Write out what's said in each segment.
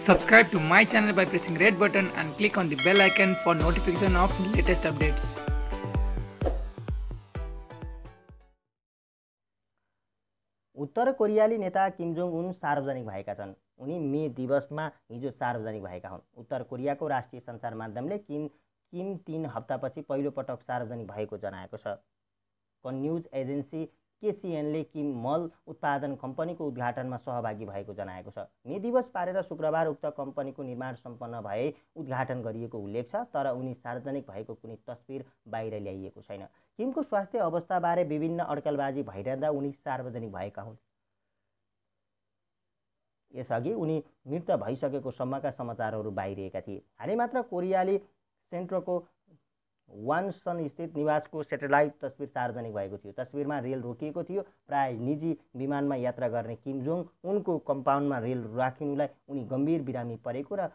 Subscribe to my channel by pressing red button and click on the bell icon for notification of latest updates. उत्तर कोरियाली नेता किम Jong उन सार्वजनिक भएका छन्। उनी मे दिवसमा हिजो सार्वजनिक भएका हुन्। उत्तर कोरियाको राष्ट्रिय सञ्चार माध्यमले किम 3 हप्तापछि पहिलो पटक सार्वजनिक भएको जनाएको छ। न्युज एजेन्सी केसिएनले किम मल उत्पादन कम्पनीको उद्घाटनमा सहभागी भएको जनाएको छ। मे दिवस पारेर शुक्रबार उक्त कम्पनीको निर्माण सम्पन्न भए उद्घाटन गरिएको उल्लेख छ, तर उनी सार्वजनिक भएको कुनै तस्बिर बाहिर ल्याइएको छैन। किमको स्वास्थ्य अवस्थाबारे विभिन्न अड्कलबाजी भइरहँदा उनी सार्वजनिक भएका हुन्। यसअघि उनी मृत भइसकेको सम्मका समाचारहरू बाहिरिएका थिए। हालै मात्र कोरियाली सेन्ट्रोको वानसन स्थित निवासको सेटेलाइट तस्बिर सार्वजनिक भएको थियो। तस्बिरमा रेल रोकिएको थियो। प्राय निजी विमानमा यात्रा गर्ने किम जोङ उनको कम्पाउन्डमा रेल राखिनुलाई उनी गम्भीर बिरामी परेको र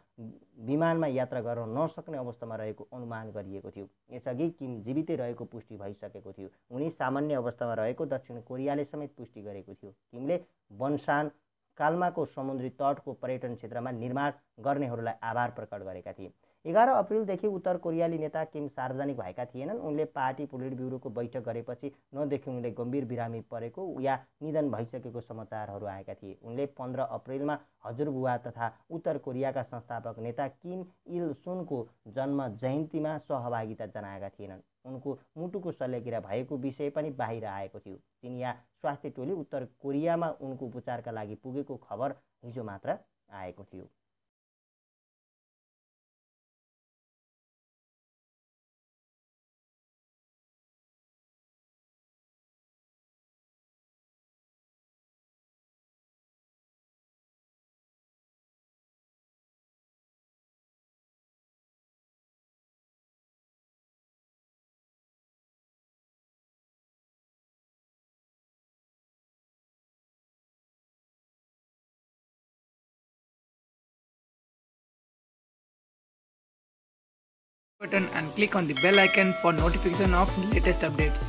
विमानमा यात्रा गर्न नसक्ने अवस्थामा रहेको अनुमान गरिएको थियो। यसअघि किम जीवितै रहेको पुष्टि भइसकेको थियो। उनी सामान्य अवस्थामा रहेको दक्षिण कोरियाले समेत पुष्टि गरेको थियो। किमले वनसान काल्माको समुद्री तटको पर्यटन क्षेत्रमा निर्माण गर्नेहरूलाई आभार प्रकट गरेका थिए। 11 अप्रिलदेखि उत्तर कोरियाली नेता किम सार्वजनिक भएका थिएनन्। उनले पार्टी पोलिट ब्युरोको बैठक गरेपछि नदेखि उनले गम्भीर बिरामी परेको या निधन भइसकेको समाचारहरू आएका थिए। उनले 15 अप्रिलमा हजुरबुवा तथा उत्तर कोरियाका संस्थापक नेता किम इल सुनको जन्म जयन्तीमा सहभागिता जनाएका थिएनन्। उनको मुटुको शल्यक्रिया भएको विषय पनि बाहिर आएको थियो। चिनिया स्वास्थ्य टोली उत्तर कोरियामा उनको उपचारका लागि पुगेको खबर हिजो मात्र आएको थियो। Button and click on the bell icon for notification of latest updates.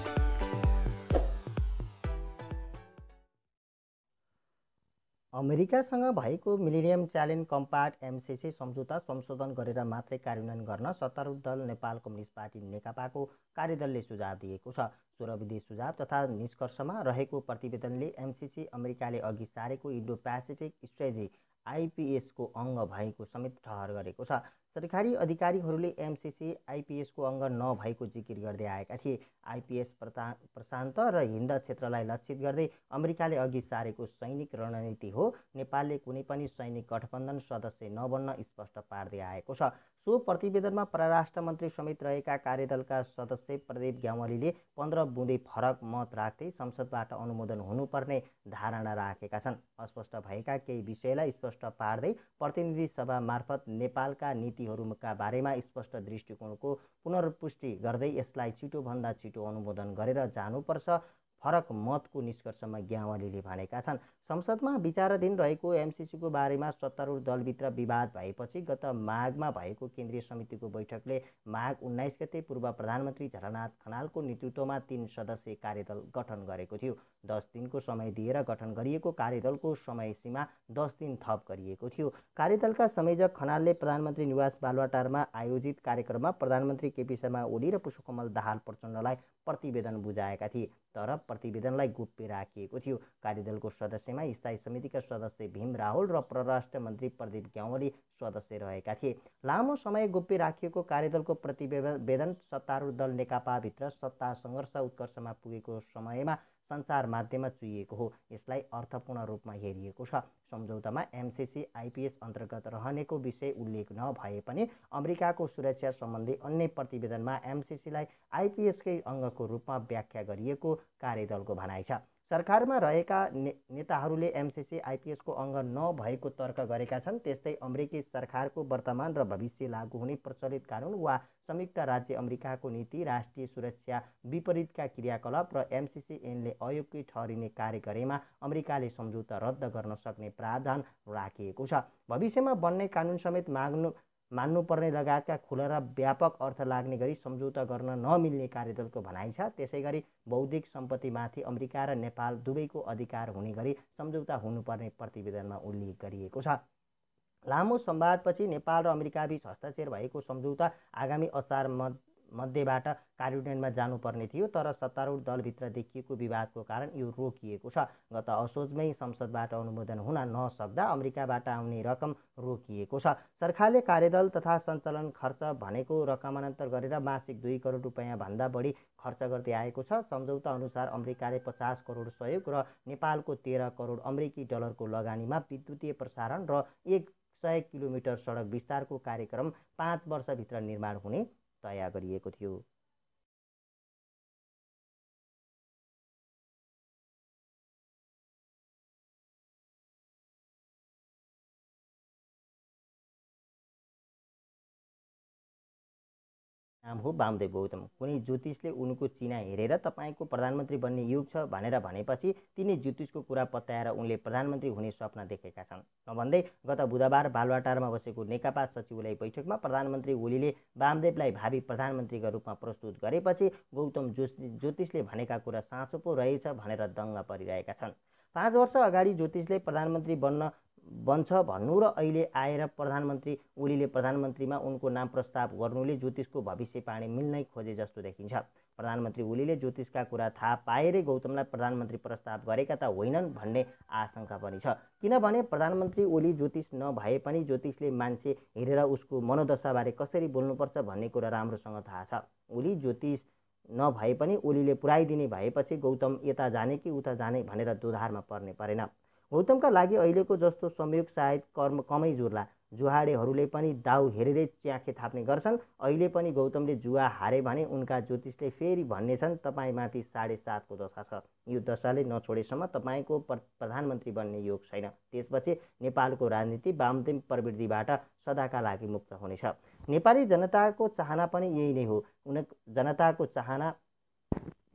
अमेरिकासँग भएको मिलेनियम च्यालेन्ज कम्प्याक्ट एमसिसी सम्झौता संशोधन गरेर मात्रै कार्यान्वयन गर्न सत्तारूढ दल नेपाल कम्युनिस्ट पार्टी नेकपाको कार्यदलले सुझाव दिएको छ। 16 विधि सुझाव तथा निष्कर्षमा रहेको प्रतिवेदनले एमसिसी अमेरिकाले अघि सारेको इन्डो पेसिफिक स्ट्रेटेजी आइपिएसको अङ्ग भएको समेत ठहर गरेको छ। सरकारी अधिकारीहरूले एमसिसी आइपिएसको अङ्ग नभएको जिकिर गर्दै आएका थिए। आइपिएस प्रशान्त र हिन्द क्षेत्रलाई लक्षित गर्दै अमेरिकाले अघि सारेको सैनिक रणनीति हो। नेपालले कुनै पनि सैनिक गठबन्धन सदस्य नबन्न स्पष्ट पार्दै आएको छ। सो प्रतिवेदनमा परराष्ट्र मन्त्री समेत रहेका कार्यदलका सदस्य प्रदीप ग्यावालीले 15 बुँदे फरक मत राख्दै संसदबाट अनुमोदन हुनुपर्ने धारणा राखेका छन्। अस्पष्ट भएका केही विषयलाई स्पष्ट पार्दै प्रतिनिधि सभा मार्फत नेपालका नीतिहरूका बारेमा स्पष्ट दृष्टिकोणको पुनर्पुष्टि गर्दै यसलाई छिटोभन्दा छिटो अनुमोदन गरेर जानुपर्छ। फरक मतको निष्कर्षमा ग्यावालीले भनेका छन्। संसदमा विचाराधीन रहेको एमसिसीको बारेमा सत्तारूढ दलभित्र विवाद भएपछि गत माघमा भएको केन्द्रीय समितिको बैठकले माघ 19 गते पूर्व प्रधानमन्त्री झलनाथ खनालको नेतृत्वमा 3 सदस्यीय कार्यदल गठन गरेको थियो। 10 दिनको समय दिएर गठन गरिएको कार्यदलको समय सीमा 10 दिन थप गरिएको थियो। कार्यदलका संयोजक खनालले प्रधानमन्त्री निवास बालुवाटारमा आयोजित कार्यक्रममा प्रधानमन्त्री केपी शर्मा ओली र पुष्पकमल दाहाल प्रचण्डलाई प्रतिवेदन बुझाएका थिए, तर प्रतिवेदनलाई गोप्य राखिएको थियो। कार्यदलको सदस्यमा स्थायी समितिका सदस्य भीम राहुल र परराष्ट्र मन्त्री प्रदीप ग्यावाली सदस्य रहेका थिए। लामो समय गोप्य राखिएको कार्यदलको प्रतिवेदन सत्तारूढ दल नेकपाभित्र सत्ता सङ्घर्ष उत्कर्षमा पुगेको समयमा सञ्चार माध्यममा चुइएको हो। यसलाई अर्थपूर्ण रूपमा हेरिएको छ। सम्झौतामा एमसिसी आइपिएस अन्तर्गत रहनेको विषय उल्लेख नभए पनि अमेरिकाको सुरक्षा सम्बन्धी अन्य प्रतिवेदनमा एमसिसीलाई आइपिएसकै अङ्गको रूपमा व्याख्या गरिएको कार्यदलको भनाइ छ। सरकारमा रहेका नेताहरूले एमसिसी आइपिएसको अङ्ग नभएको तर्क गरेका छन्। त्यस्तै अमेरिकी सरकारको वर्तमान र भविष्य लागू हुने प्रचलित कानुन वा संयुक्त राज्य अमेरिकाको नीति, राष्ट्रिय सुरक्षा विपरीतका क्रियाकलाप र एमसिसीएनले अयोग्य ठहरिने कार्य गरेमा अमेरिकाले सम्झौता रद्द गर्न सक्ने प्रावधान राखिएको छ। भविष्यमा बन्ने कानुन समेत मान्नुपर्ने लगायतका खुला र व्यापक अर्थ लाग्ने गरी सम्झौता गर्न नमिल्ने कार्यदलको भनाइ छ। त्यसैगरी बौद्धिक सम्पत्तिमाथि अमेरिका र नेपाल दुवैको अधिकार हुने गरी सम्झौता हुनुपर्ने प्रतिवेदनमा उल्लेख गरिएको छ। लामो संवादपछि नेपाल र अमेरिकाबीच हस्ताक्षर भएको सम्झौता आगामी असार मध्यबाट कार्यान्वयनमा जानुपर्ने थियो, तर सत्तारूढ दलभित्र देखिएको विवादको कारण यो रोकिएको छ। गत असोजमै संसदबाट अनुमोदन हुन नसक्दा अमेरिकाबाट आउने रकम रोकिएको छ। सरकारले कार्यदल तथा सञ्चालन खर्च भनेको रकमान्तर गरेर मासिक 2 करोड रुपैयाँ भन्दा बढी खर्च गर्दै आएको छ। सम्झौता अनुसार अमेरिकाले 50 करोड सहयोग र नेपालको 13 करोड अमेरिकी डलरको लगानीमा विद्युतीय प्रसारण र 100 किलोमिटर सडक विस्तारको कार्यक्रम 5 वर्षभित्र निर्माण हुने तय गरिएको थियो। नाम हो वामदेव गौतम। कुनै ज्योतिषले उनको चिना हेरेर तपाईँको प्रधानमन्त्री बन्ने योग छ भनेर भनेपछि तिनी ज्योतिषको कुरा पत्याएर उनले प्रधानमन्त्री हुने सपना देखेका छन्। नभन्दै गत बुधबार बालुवाटारमा बसेको नेकपा सचिवालय बैठकमा प्रधानमन्त्री ओलीले वामदेवलाई भावी प्रधानमन्त्रीका रूपमा प्रस्तुत गरेपछि गौतम ज्योतिषले भनेका कुरा साँचो पो रहेछ भनेर दङ्ग परिरहेका छन्। 5 वर्ष अगाडि ज्योतिषले प्रधानमन्त्री बन्छ भन्नु र अहिले आएर प्रधानमन्त्री ओलीले प्रधानमन्त्रीमा उनको नाम प्रस्ताव गर्नुले ज्योतिषको भविष्यवाणी मिल्नै खोजे जस्तो देखिन्छ। प्रधानमन्त्री ओलीले ज्योतिषका कुरा थाहा पाएरै गौतमलाई प्रधानमन्त्री प्रस्ताव गरेका त होइनन् भन्ने आशंका पनि छ। किनभने प्रधानमन्त्री ओली ज्योतिष नभए पनि ज्योतिषले मान्छे हेरेर उसको मनोदशाबारे कसरी बोल्नुपर्छ भन्ने कुरा राम्रोसँग थाहा छ। ओली ज्योतिष नभए पनि ओलीले पुर्याइदिने भएपछि गौतम यता जाने कि उता जाने भनेर दोधारमा पर्ने परेन। गौतमका लागि अहिलेको जस्तो संयोग सायद कर्म कमै जुर्ला। जुहाडेहरूले पनि दाउ हेरेरै च्याखे थाप्ने गर्छन्। अहिले पनि गौतमले जुवा हारे भने उनका ज्योतिषले फेरि भन्नेछन् तपाईँमाथि 7.5 को दशा छ। यो दशाले नछोडेसम्म तपाईँको प्रधानमन्त्री बन्ने योग छैन। त्यसपछि नेपालको राजनीति वामदेव प्रवृत्तिबाट सदाका लागि मुक्त हुनेछ। नेपाली जनताको चाहना पनि यही नै हो। जनताको चाहना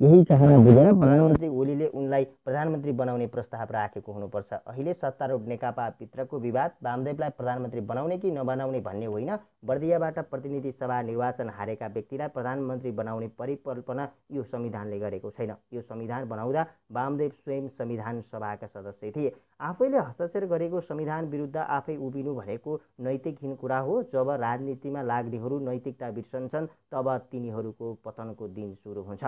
यही चाहना बुझेर प्रधानमन्त्री ओलीले उनलाई प्रधानमन्त्री बनाउने प्रस्ताव राखेको हुनुपर्छ। अहिले सत्तारूढ नेकपा भित्रको विवाद वामदेवलाई प्रधानमन्त्री बनाउने कि नबनाउने भन्ने होइन। बर्दियाबाट प्रतिनिधि सभा निर्वाचन हारेका व्यक्तिलाई प्रधानमन्त्री बनाउने परिकल्पना यो संविधानले गरेको छैन। यो संविधान बनाउँदा वामदेव स्वयं संविधान सभाका सदस्य थिए। आफैले हस्ताक्षर गरेको संविधान विरुद्ध आफै उभिनु भनेको नैतिकहीन कुरा हो। जब राजनीतिमा लाग्नेहरू नैतिकता बिर्सन्छन् तब तिनीहरूको पतनको दिन सुरु हुन्छ।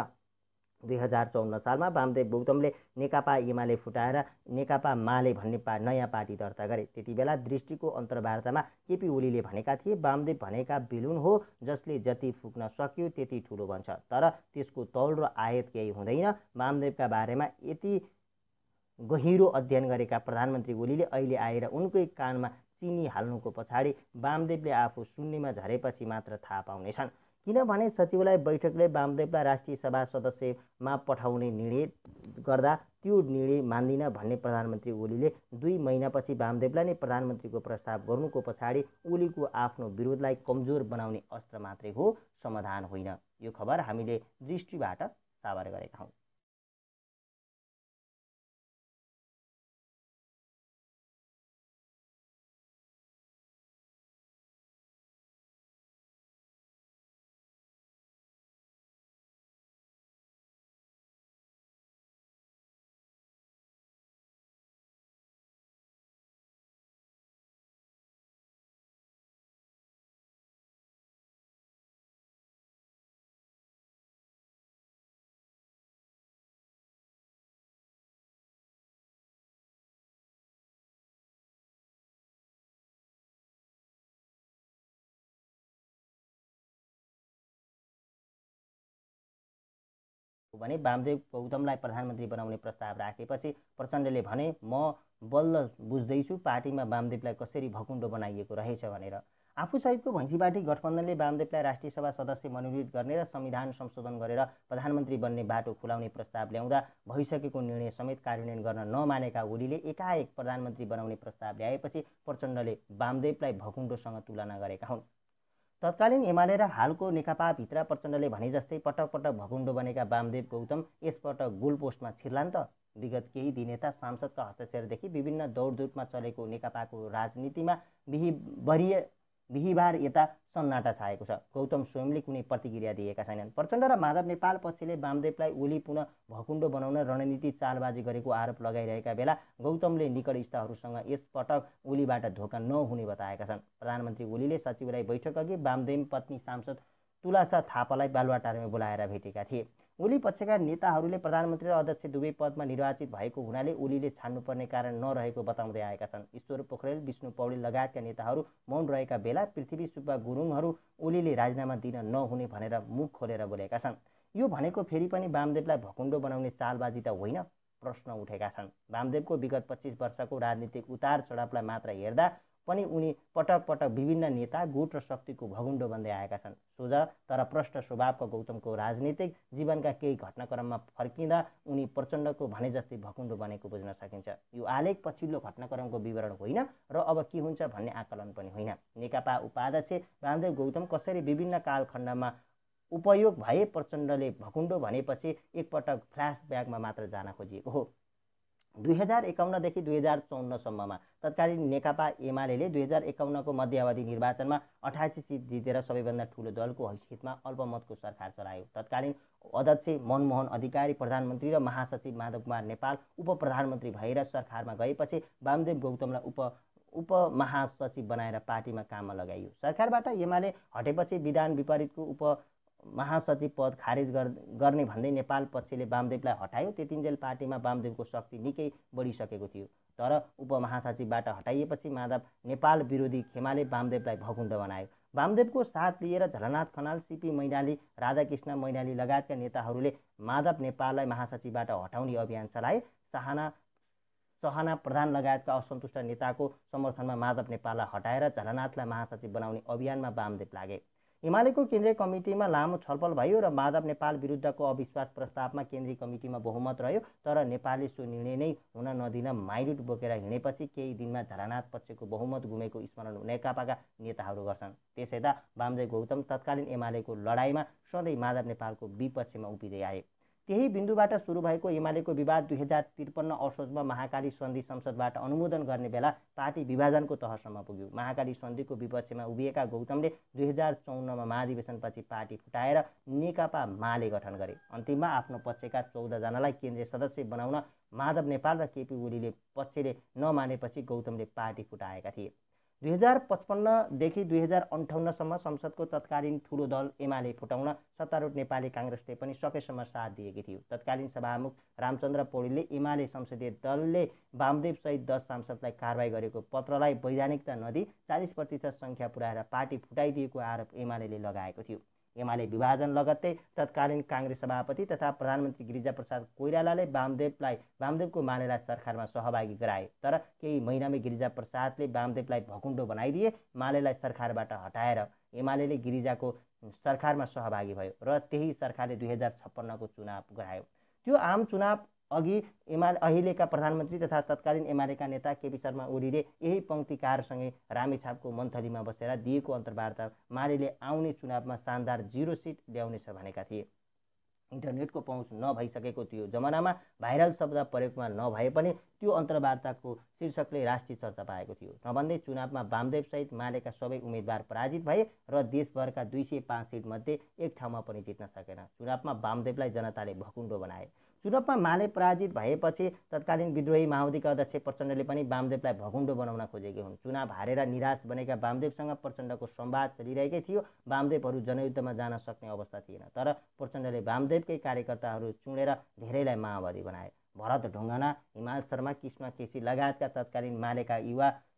2054 सालमा वामदेव गौतमले नेकपा एमाले फुटाएर नेकपा माले भन्ने नयाँ पार्टी दर्ता गरे। त्यतिबेला दृष्टिको अन्तर्वार्तामा केपी ओलीले भनेका थिए, वामदेव भनेका बेलुन हो जसले जति फुक्न सक्यो त्यति ठुलो बन्छ, तर त्यसको तौल र आयत केही हुँदैन। वामदेवका बारेमा यति गहिरो अध्ययन गरेका प्रधानमन्त्री ओलीले अहिले आएर उनकै कानमा चिनी हाल्नुको पछाडि वामदेवले आफू शून्यमा झरेपछि मात्र थाहा पाउनेछन्। किनभने सचिवालय बैठकले वामदेवलाई राष्ट्रिय सभा सदस्यमा पठाउने निर्णय गर्दा त्यो निर्णय मान्दिन भन्ने प्रधानमन्त्री ओलीले 2 महिनापछि वामदेवलाई नै प्रधानमन्त्रीको प्रस्ताव गर्नुको पछाडि ओलीको आफ्नो विरोधलाई कमजोर बनाउने अस्त्र मात्रै हो, समाधान होइन। यो खबर हामीले दृष्टिबाट साबर गरेका हौँ। भने वामदेव गौतमलाई प्रधानमन्त्री बनाउने प्रस्ताव राखेपछि प्रचण्डले भने म बल्ल बुझ्दैछु पार्टीमा वामदेवलाई कसरी भकुण्डो बनाइएको रहेछ भनेर। आफूसहितको भैँसीपार्टी गठबन्धनले वामदेवलाई राष्ट्रिय सभा सदस्य मनोनित गर्ने र संविधान संशोधन गरेर प्रधानमन्त्री बन्ने बाटो खुलाउने प्रस्ताव ल्याउँदा भइसकेको निर्णय समेत कार्यान्वयन गर्न नमानेका ओलीले एकाएक प्रधानमन्त्री बनाउने प्रस्ताव ल्याएपछि प्रचण्डले वामदेवलाई भकुण्डोसँग तुलना गरेका हुन्। तत्कालीन एमाले र हालको नेकपाभित्र प्रचण्डले भने जस्तै पटक पटक भकुण्डो बनेका वामदेव गौतम यसपटक गोलपोस्टमा छिर्लान् त। विगत केही दिन यता सांसदका हस्ताक्षरदेखि विभिन्न दौडधुपमा चलेको नेकपाको राजनीतिमा बिहिबार यता सन्नाटा छाएको छ। गौतम स्वयंले कुनै प्रतिक्रिया दिएका छैनन्। प्रचण्ड र माधव नेपाल पक्षले वामदेवलाई ओली पुनः भकुण्डो बनाउन रणनीति चालबाजी गरेको आरोप लगाइरहेका बेला गौतमले निकटस्थहरूसँग यसपटक ओलीबाट धोका नहुने बताएका छन्। प्रधानमन्त्री ओलीले सचिवालय बैठकअघि वामदेव पत्नी सांसद तुलसा थापालाई बालुवाटारमा बोलाएर भेटेका थिए। ओली पक्षका नेताहरूले प्रधानमन्त्री र अध्यक्ष दुवै पदमा निर्वाचित भएको हुनाले ओलीले छान्नुपर्ने कारण नरहेको बताउँदै आएका छन्। ईश्वर पोखरेल, विष्णु पौडेल लगायतका नेताहरू मौन रहेका बेला पृथ्वी सुब्बा गुरुङहरू ओलीले राजीनामा दिन नहुने भनेर मुख खोलेर बोलेका छन्। यो भनेको फेरि पनि वामदेवलाई भकुण्डो बनाउने चालबाजी त होइन? प्रश्न उठेका छन्। वामदेवको विगत 25 वर्षको राजनीतिक उतार चढावलाई मात्र हेर्दा पनि उनी पटक पटक विभिन्न नेता, गुट र शक्तिको भकुण्डो बन्दै आएका छन्। सोझा तर प्रष्ट स्वभावका गौतमको राजनीतिक जीवनका केही घटनाक्रममा फर्किँदा उनी प्रचण्डको भने जस्तै भकुण्डो बनेको बुझ्न सकिन्छ। यो आलेख पछिल्लो घटनाक्रमको विवरण होइन र अब के हुन्छ भन्ने आकलन पनि होइन। नेकपा उपाध्यक्ष वामदेव गौतम कसरी विभिन्न कालखण्डमा उपयोग भए प्रचण्डले भकुण्डो भनेपछि एकपटक फ्ल्यासब्याकमा मात्र जान खोजिएको हो। 2051 देखि 2054 सम्ममा तत्कालीन नेकपा एमाले 2051 को मध्यावधि निर्वाचनमा 88 सिट जितेर सबैभन्दा ठूलो दलको हैसियतमा अल्पमतको सरकार चलायो। तत्कालीन अध्यक्ष मनमोहन अधिकारी, प्रधानमन्त्री र महासचिव माधव कुमार नेपाल उपप्रधानमन्त्री भएर सरकारमा गएपछि वामदेव गौतमलाई उपमहासचिव बनाएर पार्टीमा काममा लगाइयो। सरकारबाट एमाले हटेपछि विधान विपरीतको महासचिव पद खारेज गर्ने भन्दै नेपाल पक्षले वामदेवलाई हटायो। त्यतिन्जेल पार्टीमा वामदेवको शक्ति निकै बढिसकेको थियो। तर उपमहासचिवबाट हटाइएपछि माधव नेपाल विरोधी खेमाले वामदेवलाई भकुण्डो बनायो। वामदेवको साथ लिएर झलनाथ खनाल, सीपी मैनाली, राधाकृष्ण मैनाली लगायतका नेताहरूले माधव नेपाललाई महासचिवबाट हटाउने अभियान चलाए। सहना प्रधान लगायतका असन्तुष्ट नेताको समर्थनमा माधव नेपाललाई हटाएर झलनाथलाई महासचिव बनाउने अभियानमा वामदेव लागे। एमालेको केन्द्रीय कमिटीमा लामो छलफल भयो र माधव नेपाल विरुद्धको अविश्वास प्रस्तावमा केन्द्रीय कमिटीमा बहुमत रह्यो। तर नेपालले सो निर्णय नै हुन नदिन माइलुट बोकेर हिँडेपछि केही दिनमा झलनाथ पक्षको बहुमत गुमेको स्मरण नेकपाका नेताहरू गर्छन्। त्यसैता वामदेव गौतम तत्कालीन एमालेको लडाईँमा सधैँ माधव नेपालको विपक्षमा उभिँदै आए। त्यही बिन्दुबाट सुरु भएको एमालेको विवाद 2053 असोजमा महाकाली सन्धि संसदबाट अनुमोदन गर्ने बेला पार्टी विभाजनको तहसम्म पुग्यो। महाकाली सन्धिको विपक्षमा उभिएका गौतमले 2054मा महाधिवेशनपछि पार्टी फुटाएर नेकपा माले गठन गरे। अन्तिममा आफ्नो पक्षका 14 जनालाई केन्द्रीय सदस्य बनाउन माधव नेपाल र केपी ओलीले पक्षले नमानेपछि गौतमले पार्टी फुटाएका थिए। 2055 देखि 2058 सम्म संसदको तत्कालीन ठूलो दल एमाले फुटाउन सत्तारूढ नेपाली कांग्रेसले पनि सकेसम्म साथ दिएकी थियो। तत्कालीन सभामुख रामचन्द्र पौडेलले एमाले संसदीय दलले वामदेव सहित 10 सांसदलाई कारबाही गरेको पत्रलाई वैधानिकता नदिई 40% संख्या पुर्याएर पार्टी फुटाइदिएको आरोप एमाले लगाएको थियो। एमाले विभाजन लगत्तै तत्कालीन कांग्रेस सभापति तथा प्रधानमन्त्री गिरिजाप्रसाद कोइरालाले वामदेवको मालेलाई सरकारमा सहभागी गराए। तर केही महिनामै गिरिजाप्रसादले वामदेवलाई भकुण्डो बनाइदिए। मालेलाई सरकारबाट हटाएर एमाले गिरिजाको सरकारमा सहभागी भयो र त्यही सरकारले 2056 को चुनाव गरायो। त्यो आम चुनाव अघि अहिलेका प्रधानमन्त्री तथा तत्कालीन एमालेका नेता केपी शर्मा ओलीले यही पंक्तिकारसँगै रामेछापको मन्थलीमा बसेर दिएको अन्तर्वार्ता मालेले आउने चुनावमा शानदार 0 सिट ल्याउनेछ भनेका थिए। इन्टरनेटको पहुँच नभइसकेको त्यो जमानामा भाइरल शब्द प्रयोगमा नभए पनि त्यो अन्तर्वार्ताको शीर्षकले राष्ट्रिय चर्चा पाएको थियो। नभन्दै चुनावमा वामदेव सहित मालेका सबै उम्मेदवार पराजित भए र देशभरका 205 सिट मध्ये एक ठाउँमा पनि जित्न सकेन। चुनावमा वामदेवलाई जनताले भकुण्डो बनाए। चुनावमा माले पराजित भएपछि तत्कालीन विद्रोही माओवादीका अध्यक्ष प्रचण्डले पनि वामदेवलाई भकुण्डो बनाउन खोजेके हुन्। चुनाव हारेर निराश बनेका वामदेवसँग प्रचण्डको संवाद चलिरहेकै थियो। वामदेवहरू जनयुद्धमा जान सक्ने अवस्था थिएन। तर प्रचण्डले वामदेवकै कार्यकर्ताहरू चुनेर धेरैलाई माओवादी बनाए। भरत ढुङ्गाना, हिमाल शर्मा, कृष्ण केसी लगायतका तत्कालीन मालेका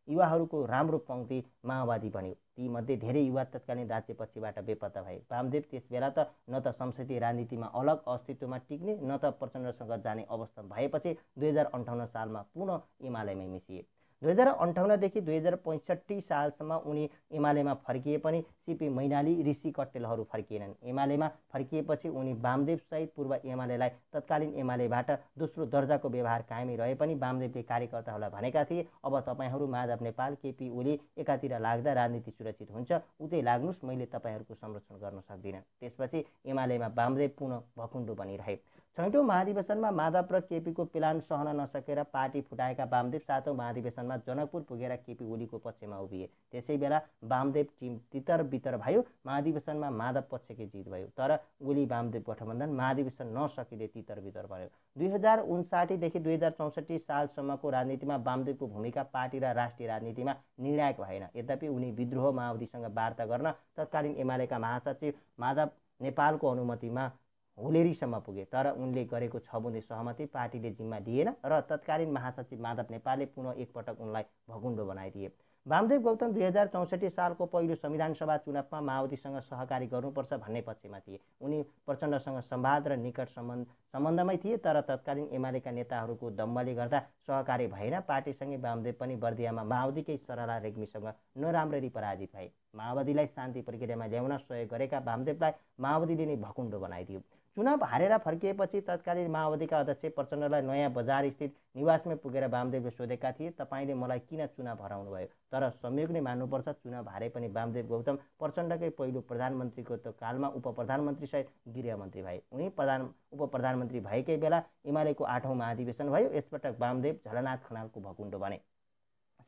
युवाहरूको राम्रो पंक्ति माओवादी बन्यो। ती मध्ये धेरै युवा तत्कालीन राज्यपक्षबाट बेपत्ता भए। वामदेव त्यसबेला त न त संसदीय राजनीतिमा अलग अस्तित्वमा टिक्ने न त प्रचण्डसँग जाने अवस्था भएपछि 2058 सालमा पुनः एमालेमै मिसिए। 2058 देखि 2065 सालसम्म उनी एमालेमा फर्किए पनि सीपी मैनाली, ऋषि कट्टेलहरू फर्किएनन्। एमालेमा फर्किएपछि उनी वामदेव सहित पूर्व एमालेलाई तत्कालीन एमालेबाट दोस्रो दर्जाको व्यवहार कायमै रहे पनि वामदेवले कार्यकर्ताहरूलाई भनेका थिए, अब तपाईहरू माधव नेपाल, केपी ओली एकातिर लाग्दा राजनीति सुरक्षित हुन्छ, उतै लाग्नुस्, मैले तपाईहरूको संरक्षण गर्न सक्दिनँ। त्यसपछि एमालेमा वामदेव पुनः भकुण्डो बनिरहे। छैटौँ महाधिवेशनमा माधव र केपीको प्लान सहन नसकेर पार्टी फुटाएका वामदेव 7औं महाधिवेशनमा जनकपुर पुगेर केपी ओलीको पक्षमा उभिए। त्यसै बेला वामदेव टिम तितर बितर भयो। महाधिवेशनमा माधव पक्षकै जित भयो, तर ओली वामदेव गठबन्धन महाधिवेशन नसकिँदै तितर बितर भयो। 2059 देखि 2064 सालसम्मको राजनीतिमा वामदेवको भूमिका पार्टी र राष्ट्रिय राजनीतिमा निर्णायक भएन। यद्यपि उनी विद्रोह माओवादीसँग वार्ता गर्न तत्कालीन एमालेका महासचिव माधव नेपालको अनुमतिमा होलेरीसम्म पुगे, तर उनले गरेको 6 बुँदे सहमति पार्टीले जिम्मा लिएन र तत्कालीन महासचिव माधव नेपालले पुनः एकपटक उनलाई भगुण्डो बनाइदिए। वामदेव गौतम 2064 सालको पहिलो संविधान सभा चुनावमा माओवादीसँग सहकारी गर्नुपर्छ भन्ने पक्षमा थिए। उनी प्रचण्डसँग संवाद र निकट सम्बन्धमै थिए, तर तत्कालीन एमालेका नेताहरूको दम्बले गर्दा सहकारी भएन। पार्टीसँगै वामदेव पनि बर्दियामा माओवादीकै सरला रेग्मीसँग नराम्ररी पराजित भए। माओवादीलाई शान्ति प्रक्रियामा ल्याउन सहयोग गरेका वामदेवलाई माओवादीले नै भकुण्डो बनाइदियो। चुनाव हारेर फर्किएपछि तत्कालीन माओवादीका अध्यक्ष प्रचण्डलाई नयाँ बजार स्थित निवासमै पुगेर वामदेवले सोधेका थिए, तपाईले मलाई किन चुनाव हराउनु भयो? तर संयोग नै मान्नुपर्छ, चुनाव हारे पनि वामदेव गौतम प्रचण्डकै पहिलो प्रधानमन्त्रीको कालमा उपप्रधानमन्त्री सहित गृहमन्त्री भए। उनी उपप्रधानमन्त्री भएकै बेला एमालेको 8औं महाधिवेशन भयो। यसपटक वामदेव झलनाथ खनालको भकुण्डो बने।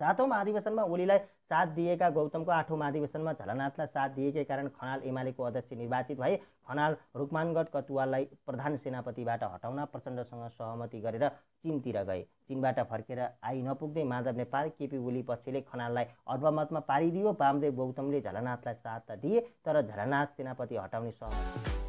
7औं महाधिवेशनमा ओलीलाई साथ दिएका गौतमको 8औं महाधिवेशनमा झलनाथलाई साथ दिएकै कारण खनाल एमालेको अध्यक्ष निर्वाचित भए। खनाल रुकमानगढ कटुवाललाई प्रधान सेनापतिबाट हटाउन प्रचण्डसँग सहमति गरेर चीनतिर गए। चीनबाट फर्केर आई नपुग्दै माधव नेपाल केपी ओली पक्षले खनाललाई अल्पमतमा पारिदियो। वामदेव गौतमले झलनाथलाई साथ दिए, तर झलनाथ सेनापति हटाउने सहमति